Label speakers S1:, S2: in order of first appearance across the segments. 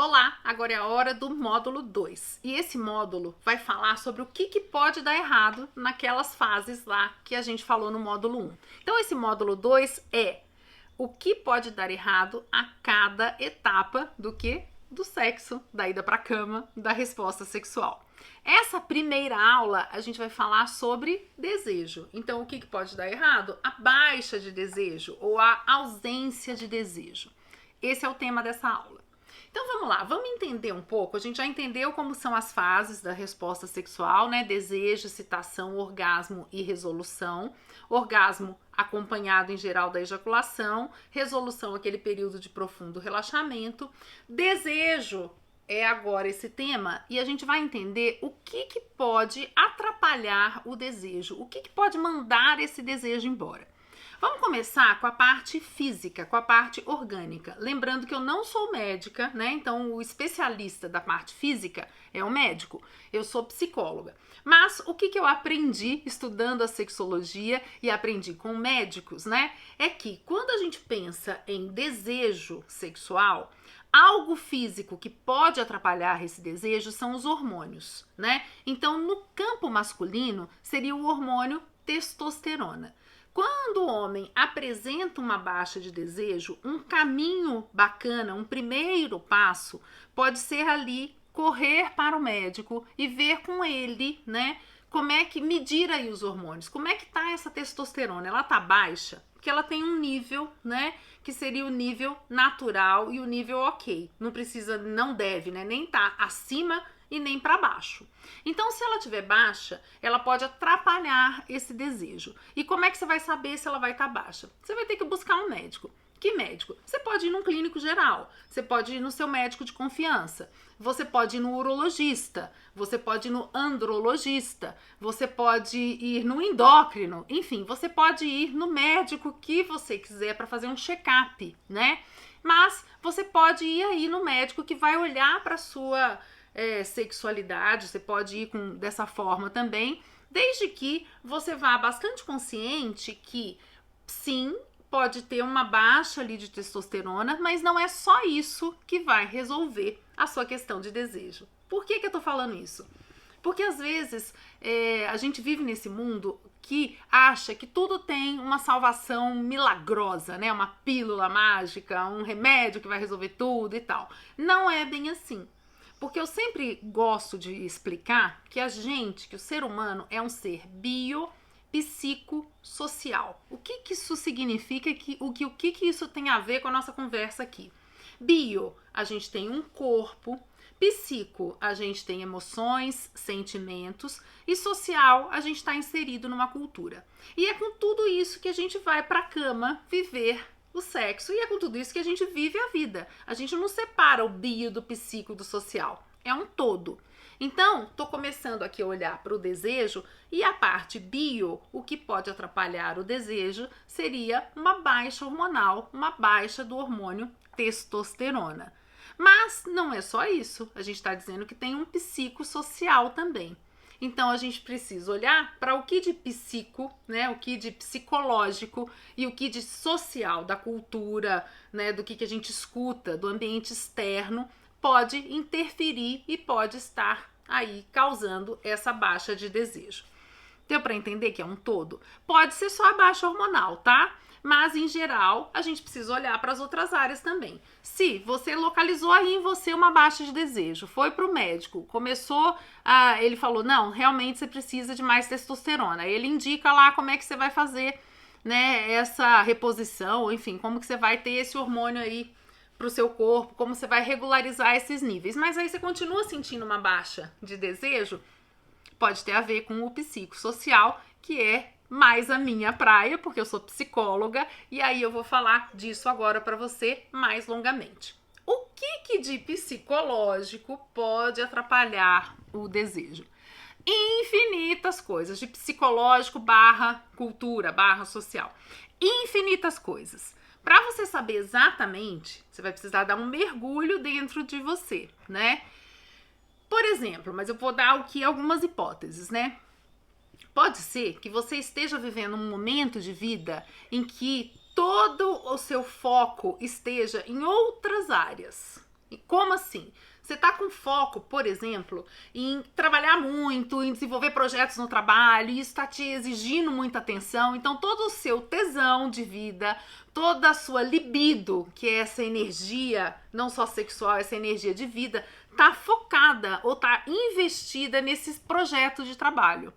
S1: Olá, agora é a hora do módulo 2. E esse módulo vai falar sobre o que pode dar errado naquelas fases lá que a gente falou no módulo 1. Então, esse módulo 2 é o que pode dar errado a cada etapa do sexo, da ida para a cama, da resposta sexual. Essa primeira aula a gente vai falar sobre desejo. Então, o que pode dar errado? A baixa de desejo ou a ausência de desejo. Esse é o tema dessa aula. Então vamos lá, vamos entender um pouco. A gente já entendeu como são as fases da resposta sexual, né? Desejo, excitação, orgasmo e resolução. Orgasmo acompanhado em geral da ejaculação, resolução aquele período de profundo relaxamento. Desejo é agora esse tema e a gente vai entender o que pode atrapalhar o desejo, o que pode mandar esse desejo embora. Vamos começar com a parte física, com a parte orgânica. Lembrando que eu não sou médica, né? Então, o especialista da parte física é o médico. Eu sou psicóloga. Mas o que eu aprendi estudando a sexologia e aprendi com médicos, né? É que quando a gente pensa em desejo sexual, algo físico que pode atrapalhar esse desejo são os hormônios, né? Então, no campo masculino, seria o hormônio testosterona. Quando o homem apresenta uma baixa de desejo, um caminho bacana, um primeiro passo, pode ser ali correr para o médico e ver com ele, né, como é que medir aí os hormônios, como é que tá essa testosterona, ela tá baixa? Porque ela tem um nível, né, que seria o nível natural e o nível ok, não precisa, não deve, né, nem tá acima e nem para baixo. Então, se ela estiver baixa, ela pode atrapalhar esse desejo. E como é que você vai saber se ela vai estar baixa? Você vai ter que buscar um médico. Que médico? Você pode ir num clínico geral, você pode ir no seu médico de confiança, você pode ir no urologista, você pode ir no andrologista, você pode ir no endócrino, enfim, você pode ir no médico que você quiser para fazer um check-up, né? Mas você pode ir aí no médico que vai olhar para sua sexualidade, você pode ir dessa forma também, desde que você vá bastante consciente que sim, pode ter uma baixa ali de testosterona, mas não é só isso que vai resolver a sua questão de desejo. Por que eu tô falando isso? Porque às vezes a gente vive nesse mundo que acha que tudo tem uma salvação milagrosa, né? Uma pílula mágica, um remédio que vai resolver tudo e tal. Não é bem assim. Porque eu sempre gosto de explicar que o ser humano é um ser biopsicossocial. O que isso significa? O que isso tem a ver com a nossa conversa aqui? Bio, a gente tem um corpo. Psico, a gente tem emoções, sentimentos. E social, a gente está inserido numa cultura. E é com tudo isso que a gente vai para a cama viver o sexo, e é com tudo isso que a gente vive a vida. A gente não separa o bio do psico do social, é um todo. Então, tô começando aqui a olhar para o desejo, e a parte bio, o que pode atrapalhar o desejo seria uma baixa hormonal, uma baixa do hormônio testosterona. Mas não é só isso, a gente está dizendo que tem um psicossocial também. Então, a gente precisa olhar para o que de psico, né, o que de psicológico e o que de social, da cultura, né, do que a gente escuta, do ambiente externo, pode interferir e pode estar aí causando essa baixa de desejo. Deu para entender que é um todo? Pode ser só a baixa hormonal, tá? Mas, em geral, a gente precisa olhar para as outras áreas também. Se você localizou aí em você uma baixa de desejo, foi para o médico, ele falou, não, realmente você precisa de mais testosterona. Ele indica lá como é que você vai fazer, né, essa reposição, enfim, como que você vai ter esse hormônio aí para o seu corpo, como você vai regularizar esses níveis. Mas aí você continua sentindo uma baixa de desejo, pode ter a ver com o psicossocial, que é mais a minha praia, porque eu sou psicóloga, e aí eu vou falar disso agora para você mais longamente. O que de psicológico pode atrapalhar o desejo? Infinitas coisas, de psicológico / cultura / social. Infinitas coisas. Para você saber exatamente, você vai precisar dar um mergulho dentro de você, né? Por exemplo, mas eu vou dar aqui algumas hipóteses, né? Pode ser que você esteja vivendo um momento de vida em que todo o seu foco esteja em outras áreas. E como assim? Você tá com foco, por exemplo, em trabalhar muito, em desenvolver projetos no trabalho, e isso tá te exigindo muita atenção, então todo o seu tesão de vida, toda a sua libido, que é essa energia, não só sexual, essa energia de vida, tá focada ou tá investida nesses projetos de trabalho.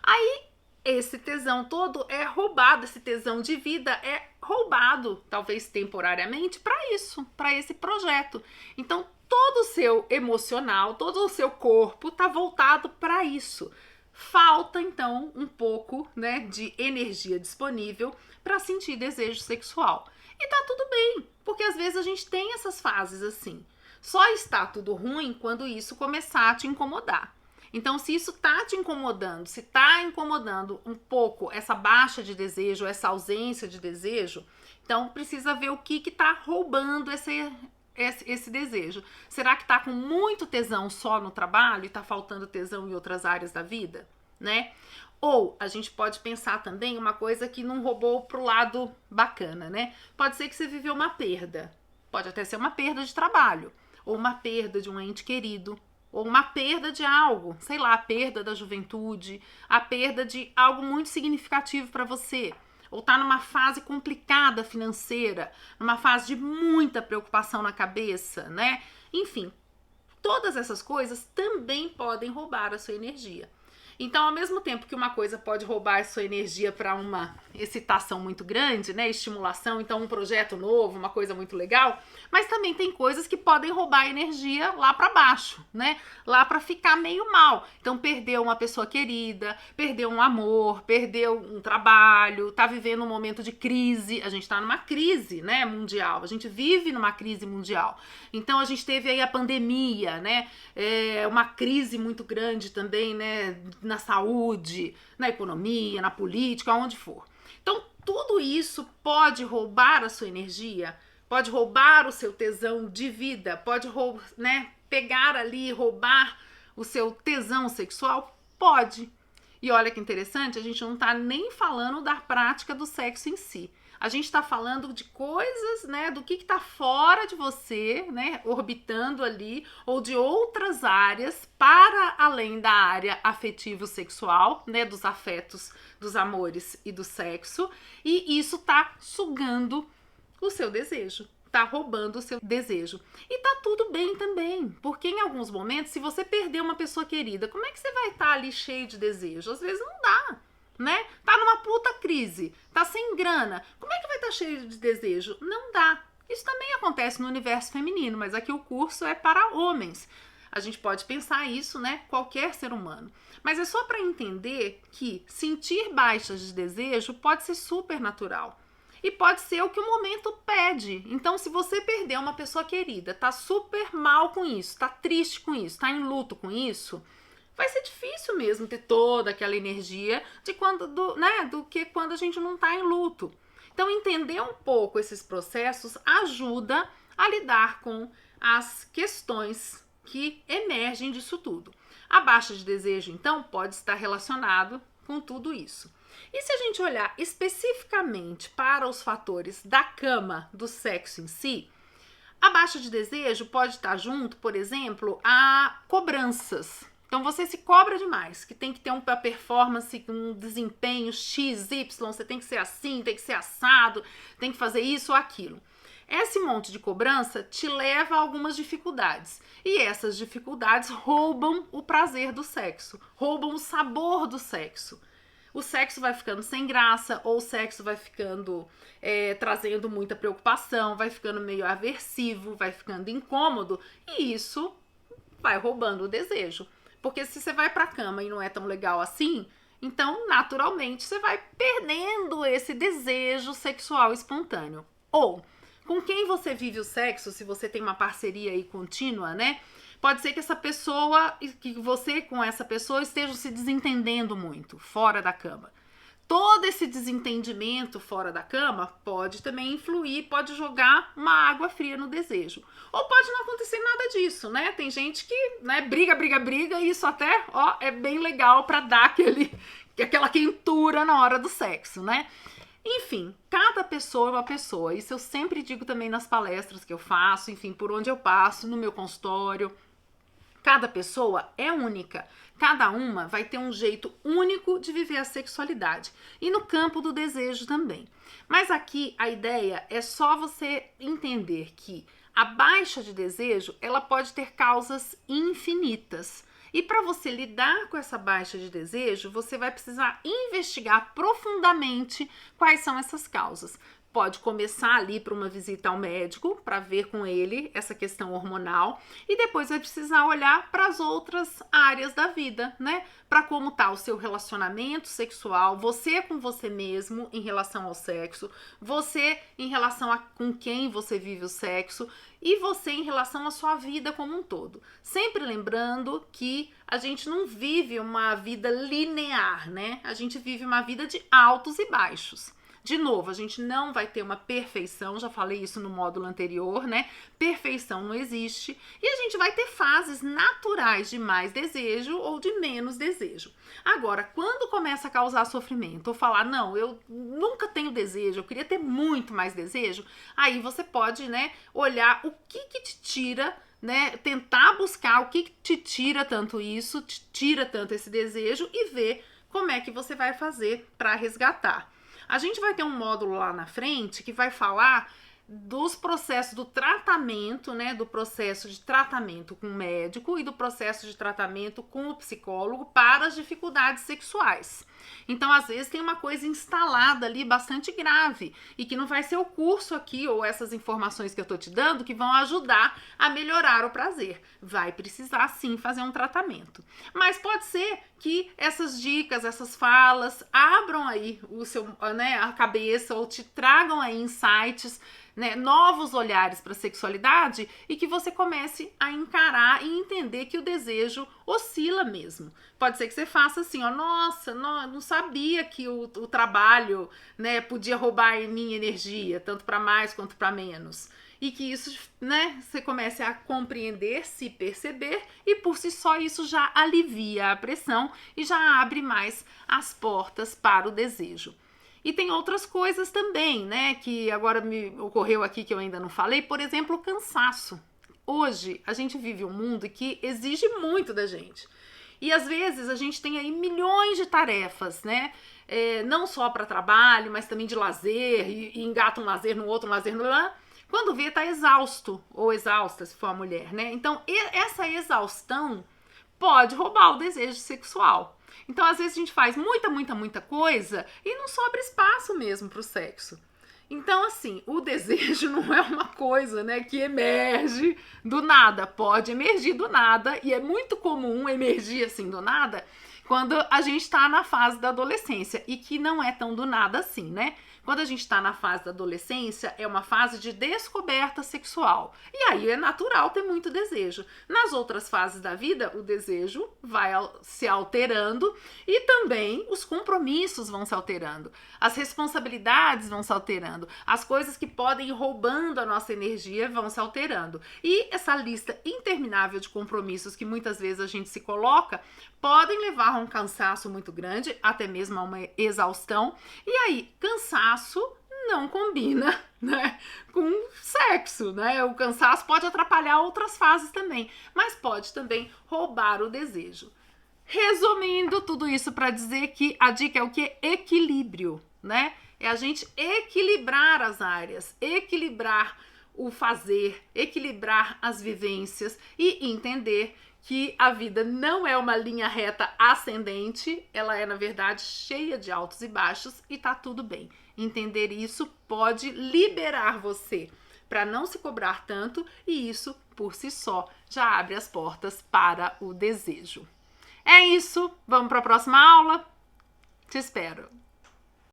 S1: Aí esse tesão todo é roubado, esse tesão de vida é roubado, talvez temporariamente, para isso, para esse projeto. Então, todo o seu emocional, todo o seu corpo está voltado para isso. Falta, então, um pouco, né, de energia disponível para sentir desejo sexual. E tá tudo bem, porque às vezes a gente tem essas fases assim. Só está tudo ruim quando isso começar a te incomodar. Então, se isso tá te incomodando, se tá incomodando um pouco essa baixa de desejo, essa ausência de desejo, então precisa ver o que tá roubando esse desejo. Será que tá com muito tesão só no trabalho e tá faltando tesão em outras áreas da vida, né? Ou a gente pode pensar também uma coisa que não roubou pro lado bacana, né? Pode ser que você viveu uma perda. Pode até ser uma perda de trabalho, ou uma perda de um ente querido, ou uma perda de algo, sei lá, a perda da juventude, a perda de algo muito significativo para você, ou tá numa fase complicada financeira, numa fase de muita preocupação na cabeça, né? Enfim, todas essas coisas também podem roubar a sua energia. Então, ao mesmo tempo que uma coisa pode roubar a sua energia para uma excitação muito grande, né, estimulação, então um projeto novo, uma coisa muito legal, mas também tem coisas que podem roubar a energia lá para baixo, né, lá para ficar meio mal. Então, perdeu uma pessoa querida, perdeu um amor, perdeu um trabalho, tá vivendo um momento de crise, a gente tá numa crise, né, mundial, a gente vive numa crise mundial. Então, a gente teve aí a pandemia, né, uma crise muito grande também, né, na saúde, na economia, na política, onde for. Então, tudo isso pode roubar a sua energia, pode roubar o seu tesão de vida, pode pegar ali, roubar o seu tesão sexual? Pode. E olha que interessante, a gente não tá nem falando da prática do sexo em si. A gente está falando de coisas, né, do que está fora de você, né, orbitando ali, ou de outras áreas para além da área afetivo-sexual, né, dos afetos, dos amores e do sexo, e isso está sugando o seu desejo, tá roubando o seu desejo. E tá tudo bem também, porque em alguns momentos, se você perder uma pessoa querida, como é que você vai estar ali cheio de desejo? Às vezes não dá. Né? Tá numa puta crise, tá sem grana, como é que vai estar cheio de desejo? Não dá. Isso também acontece no universo feminino, mas aqui o curso é para homens. A gente pode pensar isso, né? Qualquer ser humano. Mas é só para entender que sentir baixas de desejo pode ser super natural. E pode ser o que o momento pede. Então, se você perder uma pessoa querida, tá super mal com isso, tá triste com isso, tá em luto com isso, vai ser difícil mesmo ter toda aquela energia do que quando a gente não está em luto. Então, entender um pouco esses processos ajuda a lidar com as questões que emergem disso tudo. A baixa de desejo, então, pode estar relacionado com tudo isso. E se a gente olhar especificamente para os fatores da cama, do sexo em si, a baixa de desejo pode estar junto, por exemplo, a cobranças. Então você se cobra demais, que tem que ter uma performance, um desempenho X, Y, você tem que ser assim, tem que ser assado, tem que fazer isso ou aquilo. Esse monte de cobrança te leva a algumas dificuldades. E essas dificuldades roubam o prazer do sexo, roubam o sabor do sexo. O sexo vai ficando sem graça, ou o sexo vai ficando trazendo muita preocupação, vai ficando meio aversivo, vai ficando incômodo, e isso vai roubando o desejo. Porque se você vai pra cama e não é tão legal assim, então naturalmente você vai perdendo esse desejo sexual espontâneo. Ou, com quem você vive o sexo, se você tem uma parceria aí contínua, né? Pode ser que essa pessoa, que você com essa pessoa estejam se desentendendo muito fora da cama. Todo esse desentendimento fora da cama pode também influir, pode jogar uma água fria no desejo. Ou pode não acontecer nada disso, né? Tem gente que, né, briga, e isso até, é bem legal para dar aquela quentura na hora do sexo, né? Enfim, cada pessoa é uma pessoa. Isso eu sempre digo também nas palestras que eu faço, enfim, por onde eu passo, no meu consultório. Cada pessoa é única. Cada uma vai ter um jeito único de viver a sexualidade. E no campo do desejo também. Mas aqui a ideia é só você entender que a baixa de desejo, ela pode ter causas infinitas. E para você lidar com essa baixa de desejo, você vai precisar investigar profundamente quais são essas causas. Pode começar ali para uma visita ao médico, para ver com ele essa questão hormonal, e depois vai precisar olhar para as outras áreas da vida, né? Para como está o seu relacionamento sexual, você com você mesmo em relação ao sexo, você em relação a com quem você vive o sexo e você em relação à sua vida como um todo. Sempre lembrando que a gente não vive uma vida linear, né? A gente vive uma vida de altos e baixos. De novo, a gente não vai ter uma perfeição, já falei isso no módulo anterior, né? Perfeição não existe. E a gente vai ter fases naturais de mais desejo ou de menos desejo. Agora, quando começa a causar sofrimento, ou falar, não, eu nunca tenho desejo, eu queria ter muito mais desejo, aí você pode, né, olhar o que te tira, né, tentar buscar o que te tira tanto isso, te tira tanto esse desejo e ver como é que você vai fazer para resgatar. A gente vai ter um módulo lá na frente que vai falar dos processos do tratamento, né, do processo de tratamento com o médico e do processo de tratamento com o psicólogo para as dificuldades sexuais. Então, às vezes, tem uma coisa instalada ali bastante grave e que não vai ser o curso aqui ou essas informações que eu tô te dando que vão ajudar a melhorar o prazer. Vai precisar, sim, fazer um tratamento. Mas pode ser que essas dicas, essas falas abram aí o seu, né, a cabeça ou te tragam aí insights, né, novos olhares para a sexualidade e que você comece a encarar e entender que o desejo oscila mesmo. Pode ser que você faça assim, ó, nossa, não sabia que o trabalho, né, podia roubar minha energia, tanto para mais quanto para menos. E que isso, né, você comece a compreender, se perceber e por si só isso já alivia a pressão e já abre mais as portas para o desejo. E tem outras coisas também, né, que agora me ocorreu aqui que eu ainda não falei, por exemplo, o cansaço. Hoje a gente vive um mundo que exige muito da gente. E às vezes a gente tem aí milhões de tarefas, né? Não só para trabalho, mas também de lazer, e engata um lazer no outro, um lazer no outro. Quando vê, tá exausto ou exausta, se for a mulher, né? Então, essa exaustão pode roubar o desejo sexual. Então, às vezes, a gente faz muita coisa e não sobra espaço mesmo pro sexo. Então, assim, o desejo não é uma coisa, né, que emerge do nada. Pode emergir do nada e é muito comum emergir, assim, do nada quando a gente tá na fase da adolescência e que não é tão do nada assim, né? Quando a gente está na fase da adolescência, é uma fase de descoberta sexual. E aí é natural ter muito desejo. Nas outras fases da vida, o desejo vai se alterando e também os compromissos vão se alterando. As responsabilidades vão se alterando. As coisas que podem ir roubando a nossa energia vão se alterando. E essa lista interminável de compromissos que muitas vezes a gente se coloca podem levar a um cansaço muito grande, até mesmo a uma exaustão. E aí, cansaço não combina, né, com sexo, né? O cansaço pode atrapalhar outras fases também, mas pode também roubar o desejo. Resumindo tudo isso para dizer que a dica é o que? Equilíbrio, né? É a gente equilibrar as áreas, equilibrar o fazer, equilibrar as vivências e entender que a vida não é uma linha reta ascendente, ela é, na verdade, cheia de altos e baixos e tá tudo bem. Entender isso pode liberar você para não se cobrar tanto e isso, por si só, já abre as portas para o desejo. É isso, vamos para a próxima aula? Te espero!